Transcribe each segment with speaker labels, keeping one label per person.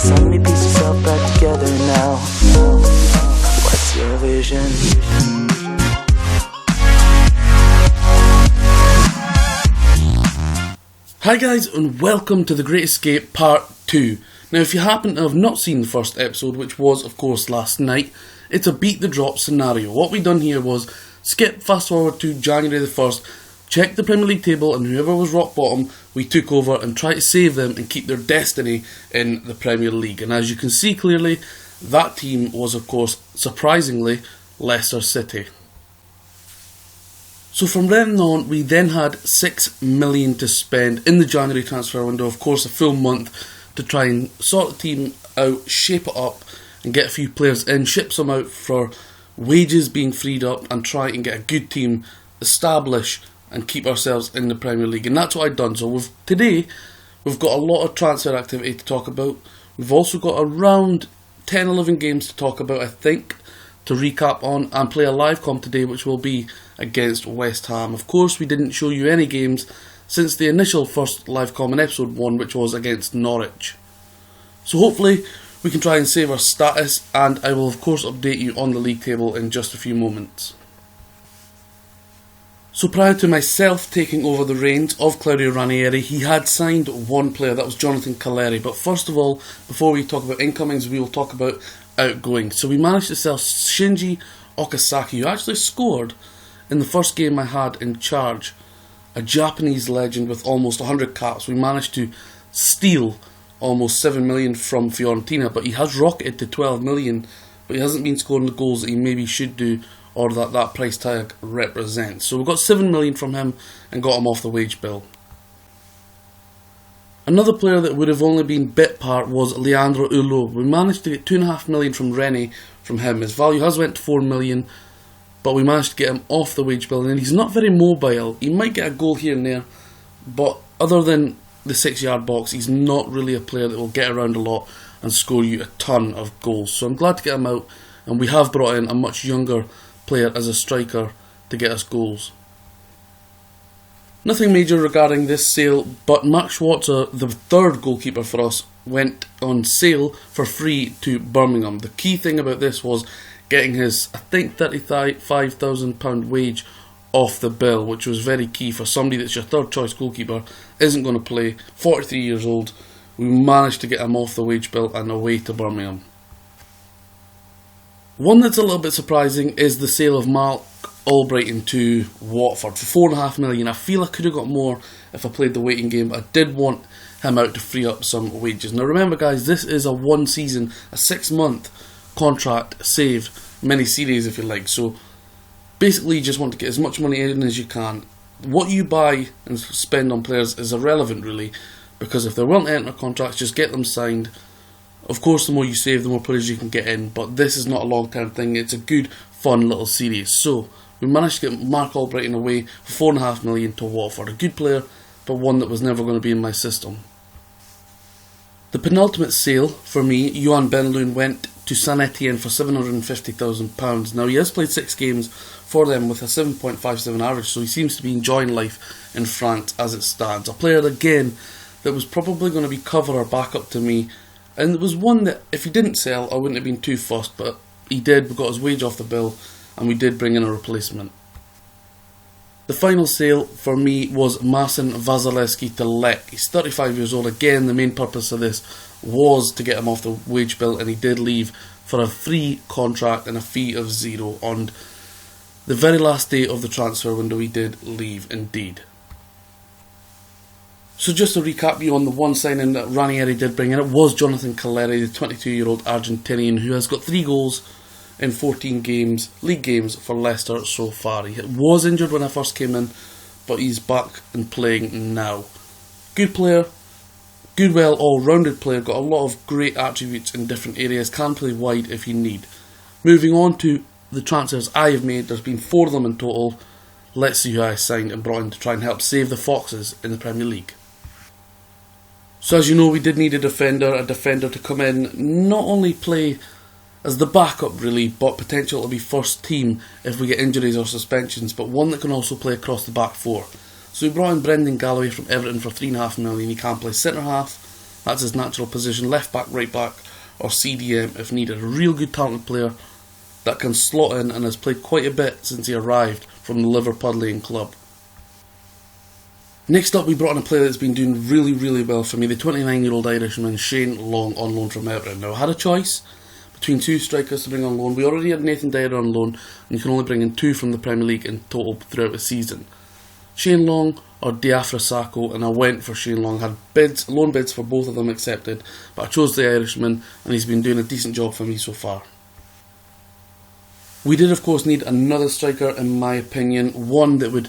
Speaker 1: so many pieces all back together now. What's your vision?
Speaker 2: Hi guys, and welcome to The Great Escape Part 2. Now if you happen to have not seen the first episode, which was of course last night, it's a beat the drop scenario. What we done here was skip fast forward to January the 1st, check the Premier League table, and whoever was rock bottom, we took over and tried to save them and keep their destiny in the Premier League. And as you can see clearly, that team was of course, surprisingly, Leicester City. So from then on, we then had $6 million to spend in the January transfer window, of course a full month, to try and sort the team out, shape it up, and get a few players in, ship some out for wages being freed up, and try and get a good team, establish and keep ourselves in the Premier League. And that's what I've done. So today, we've got a lot of transfer activity to talk about. We've also got around 10-11 games to talk about, I think, to recap on, and play a live comp today, which will be against West Ham. Of course, we didn't show you any games since the initial first live comp in episode 1, which was against Norwich. So hopefully we can try and save our status, and I will of course update you on the league table in just a few moments. So prior to myself taking over the reins of Claudio Ranieri, he had signed one player, that was Jonathan Calleri. But first of all, before we talk about incomings, we will talk about outgoings. So we managed to sell Shinji Okazaki, who actually scored in the first game I had in charge. A Japanese legend with almost 100 caps. We managed to steal almost 7 million from Fiorentina, but he has rocketed to 12 million, but he hasn't been scoring the goals that he maybe should do, or that price tag represents. So we got 7 million from him and got him off the wage bill. Another player that would have only been bit part was Leandro Ullo. We managed to get 2.5 million from Rennes from him. His value has went to 4 million, but we managed to get him off the wage bill, and he's not very mobile. He might get a goal here and there, but other than the 6-yard box, he's not really a player that will get around a lot and score you a ton of goals. So I'm glad to get him out, and we have brought in a much younger player as a striker to get us goals. Nothing major regarding this sale, but Mark Schwarzer, the third goalkeeper for us, went on sale for free to Birmingham. The key thing about this was getting his, I think, £35,000 wage off the bill, which was very key for somebody that's your third choice goalkeeper, isn't going to play, 43 years old. We managed to get him off the wage bill and away to Birmingham. One that's a little bit surprising is the sale of Mark Albrighton to Watford for 4.5 million. I feel I could have got more if I played the waiting game, but I did want him out to free up some wages. Now remember guys, this is a 1 season, a 6-month contract save mini series if you like. So basically you just want to get as much money in as you can. What you buy and spend on players is irrelevant really, because if they weren't entering contracts, just get them signed. Of course the more you save, the more players you can get in, but this is not a long term thing, it's a good fun little series. So we managed to get Mark Albrighton away for 4.5 million to Watford. A good player, but one that was never going to be in my system. The penultimate sale for me, Yohan Benloun, went to Saint Etienne for £750,000. Now he has played 6 games for them with a 7.57 average, so he seems to be enjoying life in France as it stands. A player again that was probably going to be cover or backup to me, and it was one that if he didn't sell I wouldn't have been too fussed, but he did. We got his wage off the bill and we did bring in a replacement. The final sale for me was Marcin Wasilewski to Lech. He's 35 years old. Again, the main purpose of this was to get him off the wage bill, and he did leave for a free contract and a fee of 0. On the very last day of the transfer window, he did leave indeed. So just to recap you on the one signing that Ranieri did bring in, it was Jonathan Calleri, the 22-year-old Argentinian who has got 3 goals in 14 games, league games for Leicester so far. He was injured when I first came in, but he's back and playing now. Good player, good, well, all-rounded player, got a lot of great attributes in different areas, can play wide if you need. Moving on to the transfers I have made, there's been 4 of them in total. Let's see who I signed and brought in to try and help save the Foxes in the Premier League. So as you know, we did need a defender to come in, not only play as the backup really, but potential to be first team if we get injuries or suspensions, but one that can also play across the back 4. So we brought in Brendan Galloway from Everton for 3.5 million. He can play centre half, That's his natural position, left back, right back, or CDM if needed. A real good talented player that can slot in and has played quite a bit since he arrived from the Liverpudlian club. Next up, we brought in a player that's been doing really well for me, the 29-year-old Irishman Shane Long on loan from Everton. Now, I had a choice between two strikers to bring on loan. We already had Nathan Dyer on loan, and you can only bring in two from the Premier League in total throughout the season. Shane Long or Diafra Sakho, and I went for Shane Long. Had loan bids for both of them accepted, but I chose the Irishman, and he's been doing a decent job for me so far. We did, of course, need another striker, in my opinion, one that would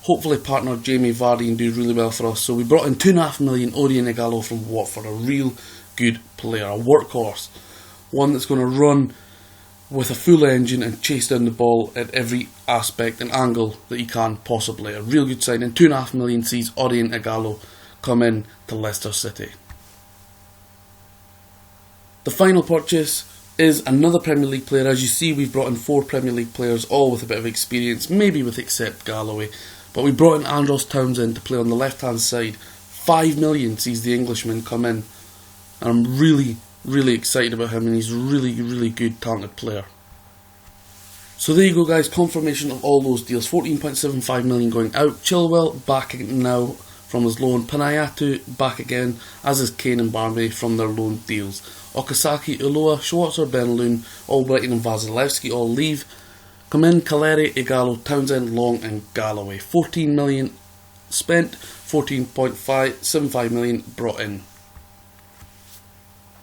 Speaker 2: hopefully partner Jamie Vardy and do really well for us. So we brought in £2.5 million Odion Ighalo from Watford, a real good player, a workhorse, one that's going to run with a full engine and chase down the ball at every aspect and angle that he can possibly. A real good signing. £2.5 million sees Odion Ighalo come in to Leicester City. The final purchase is another Premier League player. As you see, we've brought in 4 Premier League players, all with a bit of experience, maybe with except Galloway. But we brought in Andros Townsend to play on the left-hand side. £5 million sees the Englishman come in. And I'm really excited about him, and he's a really good, talented player. So there you go, guys, confirmation of all those deals. 14.75 million going out. Chilwell back now from his loan. Panayatu back again, as is Kane and Barmby from their loan deals. Okazaki, Ulloa, Schwarzer, Benaloon, Albrighton and Vasilevsky all leave. Come in Caleri, Ighalo, Townsend, Long and Galloway. 14 million spent, 14.75 million brought in.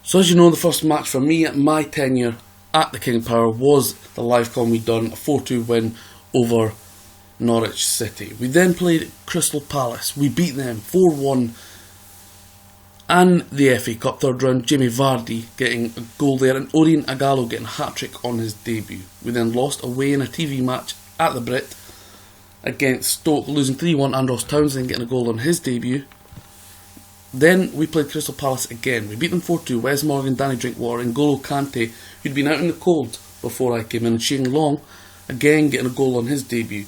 Speaker 2: So as you know, the first match for me at my tenure at the King Power was the live com we done, a 4-2 win over Norwich City. We then played Crystal Palace. We beat them 4-1. And the FA Cup third round, Jamie Vardy getting a goal there and Odion Ighalo getting a hat-trick on his debut. We then lost away in a TV match at the Brit against Stoke, losing 3-1, Andros Townsend getting a goal on his debut. Then we played Crystal Palace again. We beat them 4-2, Wes Morgan, Danny Drinkwater and N'Golo Kante, who'd been out in the cold before I came in, and Shane Long again getting a goal on his debut.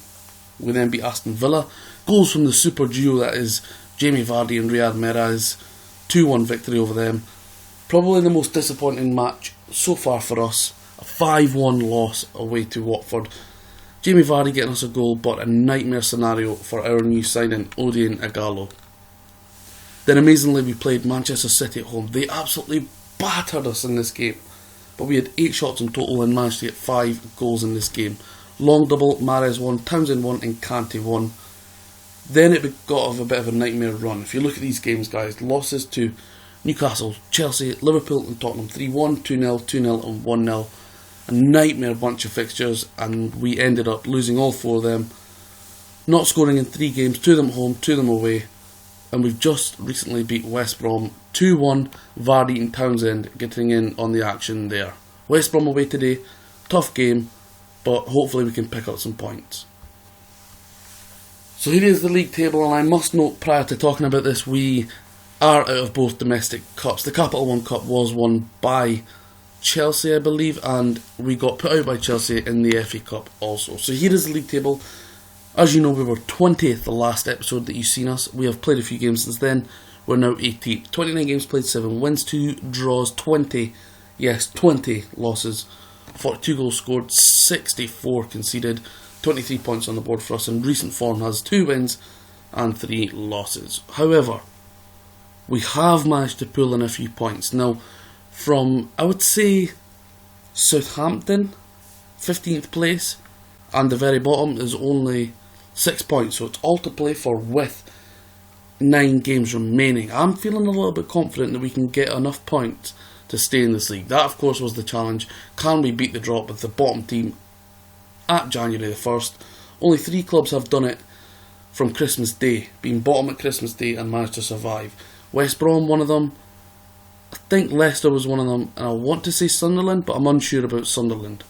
Speaker 2: We then beat Aston Villa. Goals from the super duo that is Jamie Vardy and Riyad Mahrez. 2-1 victory over them. Probably the most disappointing match so far for us. A 5-1 loss away to Watford. Jamie Vardy getting us a goal, but a nightmare scenario for our new signing, Odion Ighalo. Then amazingly we played Manchester City at home. They absolutely battered us in this game. But we had 8 shots in total and managed to get 5 goals in this game. Long double, Mahrez 1, Townsend 1 and Kante 1. Then it got of a bit of a nightmare run. If you look at these games, guys, losses to Newcastle, Chelsea, Liverpool and Tottenham 3-1, 2-0, 2-0 and 1-0. A nightmare bunch of fixtures, and we ended up losing all 4 of them. Not scoring in 3 games, 2 of them at home, 2 of them away. And we've just recently beat West Brom 2-1, Vardy and Townsend getting in on the action there. West Brom away today, tough game, but hopefully we can pick up some points. So here is the league table, and I must note prior to talking about this, we are out of both domestic cups. The Capital One Cup was won by Chelsea, I believe, and we got put out by Chelsea in the FA Cup also. So here is the league table. As you know, we were 20th the last episode that you've seen us. We have played a few games since then. We're now 18th. 29 games played, 7 wins, 2 draws, 20 losses, 42 goals scored, 64 conceded, 23 points on the board for us. In recent form has 2 wins and 3 losses. However, we have managed to pull in a few points. Now, from, I would say, Southampton, 15th place, and the very bottom is only 6 points, so it's all to play for with 9 games remaining. I'm feeling a little bit confident that we can get enough points to stay in this league. That, of course, was the challenge. Can we beat the drop with the bottom team at January the 1st? Only 3 clubs have done it from Christmas Day, being bottom at Christmas Day and managed to survive. West Brom, one of them. I think Leicester was one of them, and I want to say Sunderland, but I'm unsure about Sunderland.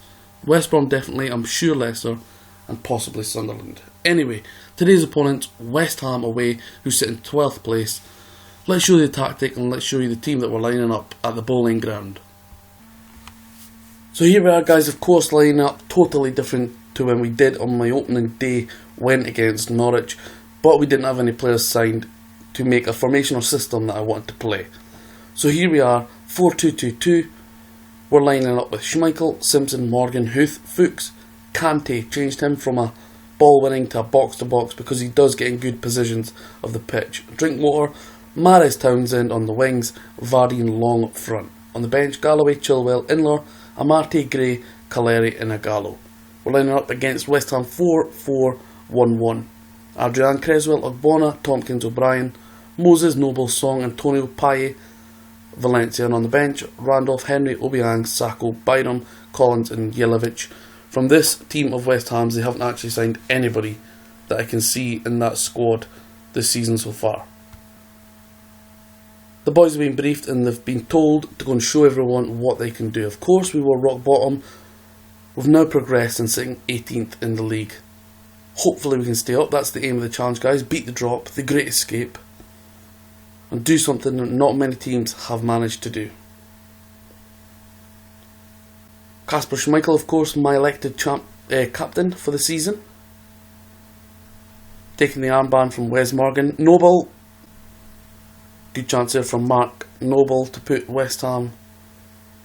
Speaker 2: West Brom definitely, I'm sure Leicester, and possibly Sunderland. Anyway, today's opponents, West Ham away, who sit in 12th place. Let's show you the tactic and let's show you the team that we're lining up at the Bowl Lane ground. So here we are, guys, of course lining up totally different to when we did on my opening day, went against Norwich, but we didn't have any players signed to make a formation or system that I wanted to play. So here we are, 4-2-2-2. We're lining up with Schmeichel, Simpson, Morgan, Huth, Fuchs, Kante. Changed him from a ball winning to a box to box because he does get in good positions of the pitch. Drinkwater, Mahrez, Townsend on the wings, Vardy and Long up front. On the bench, Galloway, Chilwell, Inler, Amarte, Gray, Caleri and Agallo. We're lining up against West Ham 4-4-1-1. Adrian, Creswell, Ogbonna, Tompkins, O'Brien, Moses, Noble, Song, Antonio, Payet, Valencia, and on the bench, Randolph, Henry, Obiang, Sacco, Byram, Collins and Jelavic. From this team of West Ham's, they haven't actually signed anybody that I can see in that squad this season so far. The boys have been briefed and they've been told to go and show everyone what they can do. Of course, we were rock bottom. We've now progressed and sitting 18th in the league. Hopefully we can stay up. That's the aim of the challenge, guys. Beat the drop, the great escape, and do something that not many teams have managed to do. Kasper Schmeichel, of course, my elected captain for the season. Taking the armband from Wes Morgan. Noble, good chance there from Mark Noble to put West Ham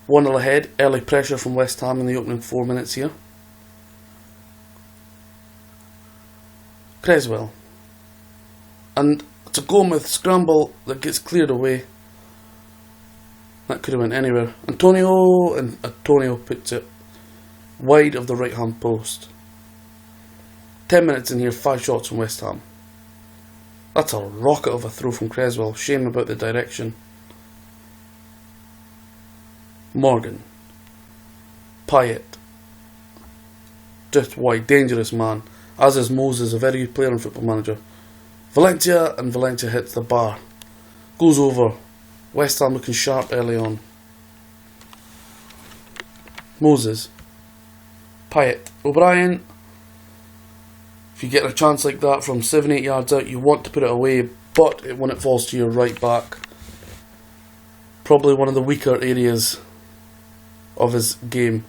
Speaker 2: 1-0 ahead. Early pressure from West Ham in the opening 4 minutes here. Creswell. And it's a Gomez scramble that gets cleared away. That could have went anywhere. Antonio puts it wide of the right hand post. 10 minutes in here, 5 shots from West Ham. That's a rocket of a throw from Creswell. Shame about the direction. Morgan. Payet. Just wide, dangerous man. As is Moses, a very good player in Football Manager. Valencia, and Valencia hits the bar. Goes over. West Ham looking sharp early on. Moses. Payet. O'Brien. If you get a chance like that from 7-8 yards out, you want to put it away, but when it falls to your right back, probably one of the weaker areas of his game.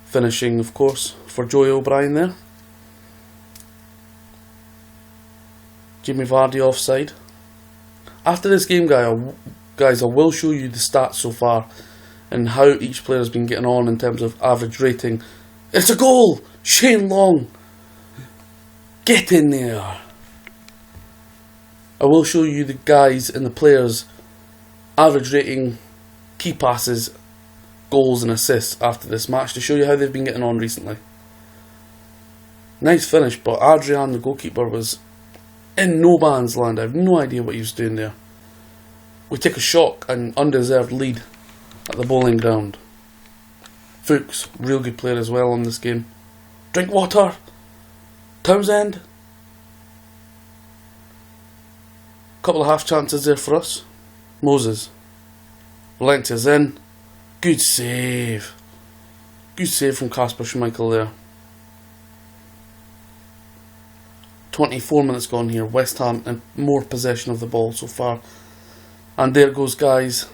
Speaker 2: Finishing, of course, for Joey O'Brien there. Jamie Vardy offside. After this game, guys, I will show you the stats so far and how each player has been getting on in terms of average rating. It's a goal! Shane Long! Get in there! I will show you the guys and the players' average rating, key passes, goals and assists after this match to show you how they've been getting on recently. Nice finish, but Adrian, the goalkeeper, was in no man's land. I have no idea what he was doing there. We take a shock and undeserved lead at the bowling ground. Fuchs, real good player as well on this game. Drinkwater. Townsend. Couple of half chances there for us. Moses. Valencia's in. Good save. Good save from Kasper Schmeichel there. 24 minutes gone here. West Ham in more possession of the ball so far. And there goes, guys.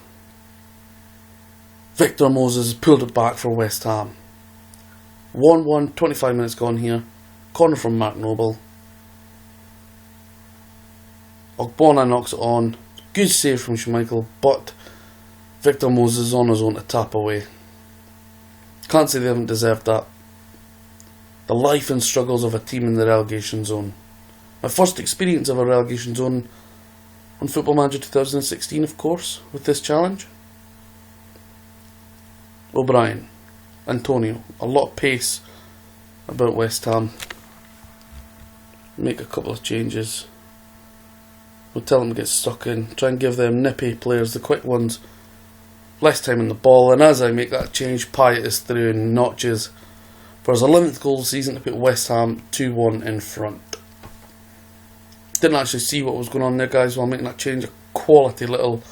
Speaker 2: Victor Moses pulled it back for West Ham. 1-1, 25 minutes gone here. Corner from Mark Noble. Ogbonna knocks it on. Good save from Schmeichel, but Victor Moses is on his own to tap away. Can't say they haven't deserved that. The life and struggles of a team in the relegation zone. My first experience of a relegation zone on Football Manager 2016, of course, with this challenge. O'Brien. Antonio. A lot of pace about West Ham. Make a couple of changes. We'll tell them to get stuck in. Try and give them nippy players, the quick ones, less time on the ball. And as I make that change, Payet is through and notches for his 11th goal of the season to put West Ham 2-1 in front. Didn't actually see what was going on there, guys, while making that change. A quality little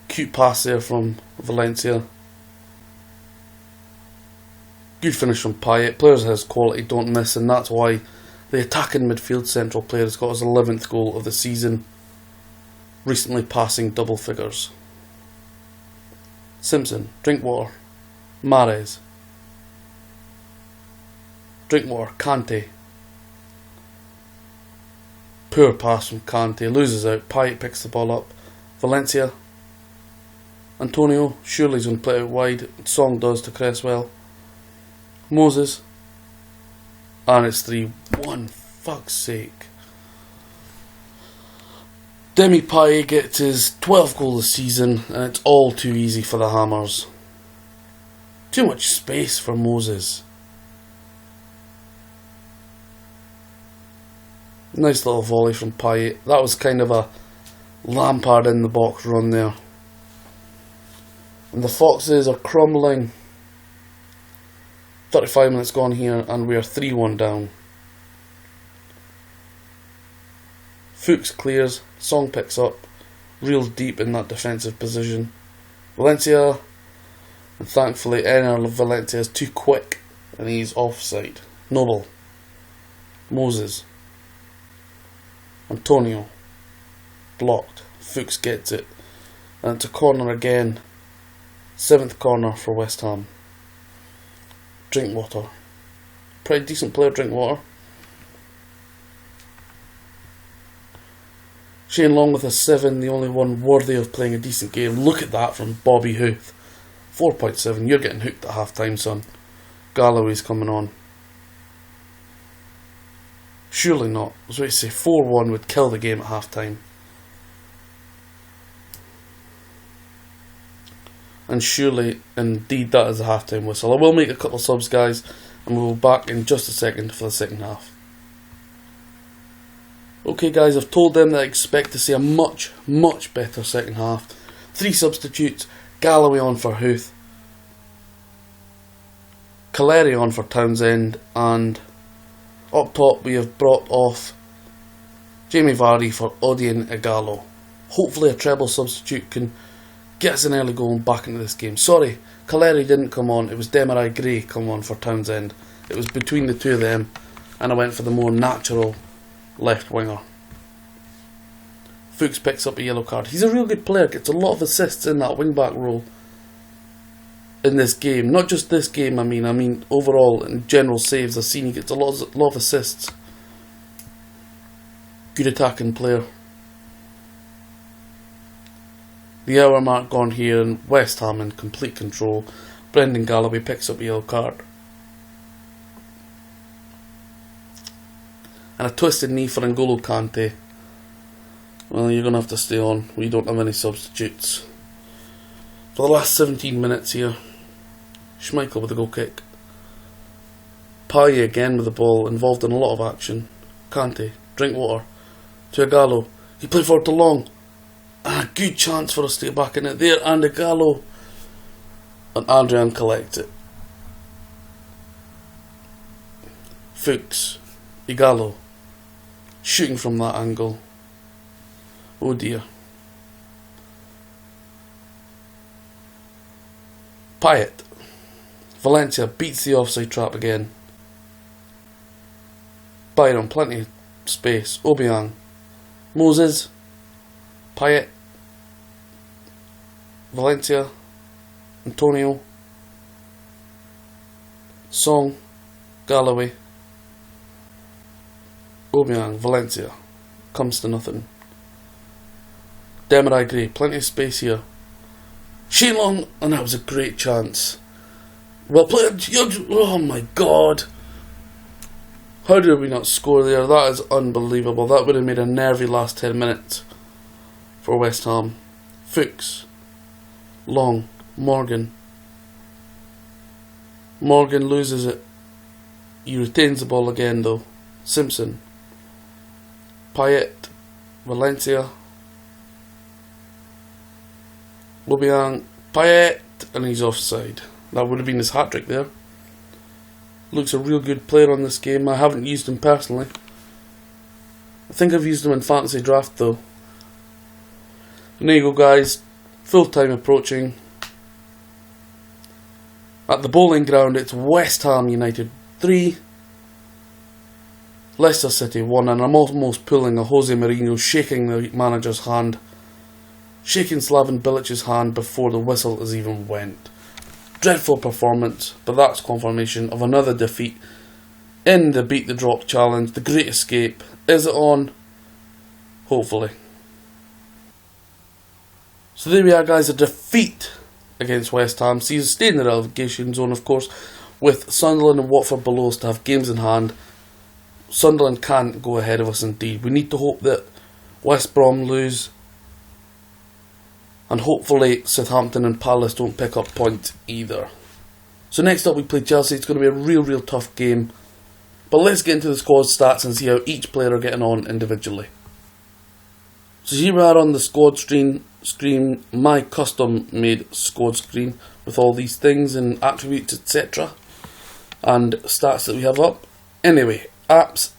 Speaker 2: cute pass there from Valencia. Good finish from Payet. Players of his quality don't miss, and that's why the attacking midfield central player has got his 11th goal of the season, recently passing double figures. Simpson, Drinkwater, Mahrez, Drinkwater, Kante. Poor pass from Kante, loses out. Payet picks the ball up. Valencia. Antonio, surely he's going to play it out wide. Song does to Cresswell. Moses. And it's 3-1. Fuck's sake. Demi Payet gets his 12th goal this season, and it's all too easy for the Hammers. Too much space for Moses. Nice little volley from Payet. That was kind of a Lampard in the box run there. And the Foxes are crumbling. 35 minutes gone here, and we are 3-1 down. Fuchs clears, Song picks up, real deep in that defensive position. Valencia, and thankfully Ener Valencia is too quick and he's offside. Noble, Moses, Antonio, blocked. Fuchs gets it, and it's a corner again. 7th corner for West Ham. Drinkwater, pretty decent player, Drinkwater. Shane Long with a 7, the only one worthy of playing a decent game. Look at that from Bobby Huth. 4.7, you're getting hooked at half time, son. Galloway's coming on. Surely not. I was about to say 4-1 would kill the game at half time. And surely, indeed, that is a half time whistle. I will make a couple of subs, guys, and we'll be back in just a second for the second half. Okay guys, I've told them that I expect to see a much, much better second half. 3 substitutes, Galloway on for Huth, Caleri on for Townsend, and up top we have brought off Jamie Vardy for Odion Ighalo. Hopefully a treble substitute can get us an early goal and back into this game. Sorry, Caleri didn't come on, it was Demarai Gray come on for Townsend. It was between the two of them, and I went for the more natural left winger. Fuchs picks up a yellow card. He's a real good player, gets a lot of assists in that wing back role in this game. Not just this game, I mean overall in general saves. I've seen he gets a lot of assists. Good attacking player. The hour mark gone here, and West Ham in complete control. Brendan Galloway picks up a yellow card. And a twisted knee for N'Golo Kante. Well, you're going to have to stay on. We don't have any substitutes. For the last 17 minutes here. Schmeichel with a goal kick. Payet again with the ball, involved in a lot of action. Kante, Drinkwater, to Ighalo. He played forward to Long. And a good chance for us to get back in it there. And Ighalo. And Adrian collects it. Fuchs, Ighalo. Shooting from that angle. Oh dear. Payet. Valencia beats the offside trap again. Byron, plenty of space. Obiang. Moses. Payet. Valencia. Antonio. Song. Galloway. Obiang, Valencia, comes to nothing. Demarai Gray, plenty of space here. Shane Long, and that was a great chance. Well played. Oh my god. How did we not score there? That is unbelievable. That would have made a nervy last 10 minutes for West Ham. Fuchs, Long, Morgan. Morgan loses it. He retains the ball again though. Simpson. Payet, Valencia, Obiang, Payet, and he's offside. That would have been his hat-trick there. Looks a real good player on this game. I haven't used him personally. I think I've used him in fantasy draft though. And there you go guys, full time approaching. At the Bowling Ground it's West Ham United 3, Leicester City 1, and I'm almost pulling a Jose Mourinho shaking the manager's hand, shaking Slaven Bilic's hand before the whistle has even went. Dreadful performance, but that's confirmation of another defeat in the Beat the Drop challenge. The Great Escape. Is it on? Hopefully. So there we are, guys, a defeat against West Ham sees us stay in the relegation zone, of course, with Sunderland and Watford below us to have games in hand. Sunderland can't go ahead of us indeed. We need to hope that West Brom lose, and hopefully Southampton and Palace don't pick up points either. So next up we play Chelsea. It's going to be a real tough game. But let's get into the squad stats and see how each player are getting on individually. So here we are on the squad screen, my custom made squad screen with all these things and attributes, etc. and stats that we have up. Anyway, apps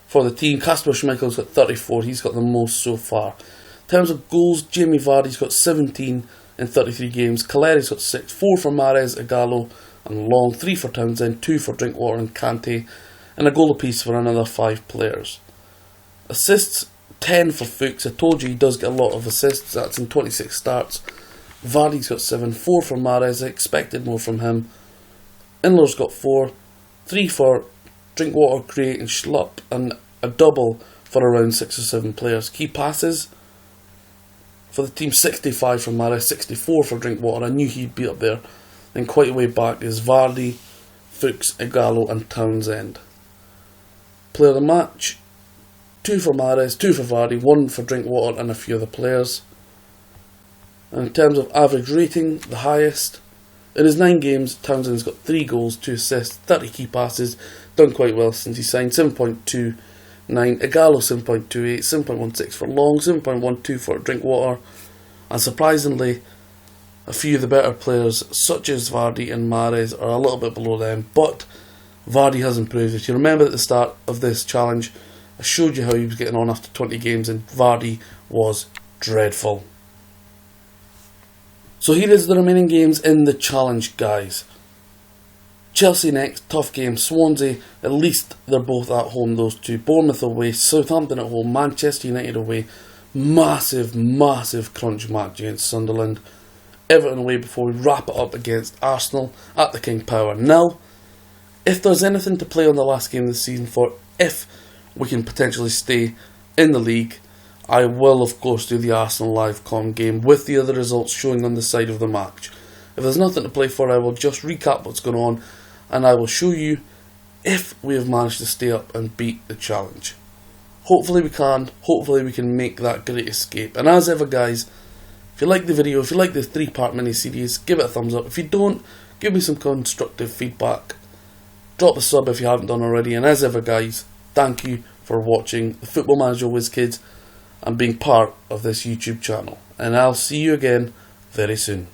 Speaker 2: for the team. Kasper Schmeichel's got 34, he's got the most so far. In terms of goals, Jamie Vardy's got 17 in 33 games, Caleri's got 6, 4 for Mahrez, Ighalo and Long, 3 for Townsend, 2 for Drinkwater and Kante, and a goal apiece for another 5 players. Assists, 10 for Fuchs. I told you he does get a lot of assists, that's in 26 starts. Vardy's got 7, 4 for Mahrez, I expected more from him. Inler's got 4, 3 for Drinkwater, Gray and Schlupp, and a double for around 6 or 7 players. Key passes for the team, 65 for Mahrez, 64 for Drinkwater. I knew he'd be up there. Then quite a way back is Vardy, Fuchs, Ighalo and Townsend. Player of the match, 2 for Mahrez, 2 for Vardy, 1 for Drinkwater and a few other players. And in terms of average rating, the highest. In his 9 games, Townsend's got 3 goals, 2 assists, 30 key passes, done quite well since he signed, 7.29, Ighalo 7.28, 7.16 for Long, 7.12 for Drinkwater, and surprisingly, a few of the better players, such as Vardy and Mahrez, are a little bit below them, but Vardy has improved. If you remember at the start of this challenge, I showed you how he was getting on after 20 games, and Vardy was dreadful. So here is the remaining games in the challenge, guys. Chelsea next, tough game. Swansea, at least they're both at home, those two. Bournemouth away, Southampton at home, Manchester United away. Massive crunch match against Sunderland. Everton away before we wrap it up against Arsenal at the King Power. Now, if there's anything to play on the last game of the season for, if we can potentially stay in the league, I will of course do the Arsenal Live.com game with the other results showing on the side of the match. If there's nothing to play for, I will just recap what's going on and I will show you if we have managed to stay up and beat the challenge. Hopefully we can. Hopefully we can make that great escape. And as ever, guys, if you like the video, if you like the 3-part mini-series, give it a thumbs up. If you don't, give me some constructive feedback. Drop a sub if you haven't done already. And as ever, guys, thank you for watching the Football Manager WizKids and being part of this YouTube channel. And I'll see you again very soon.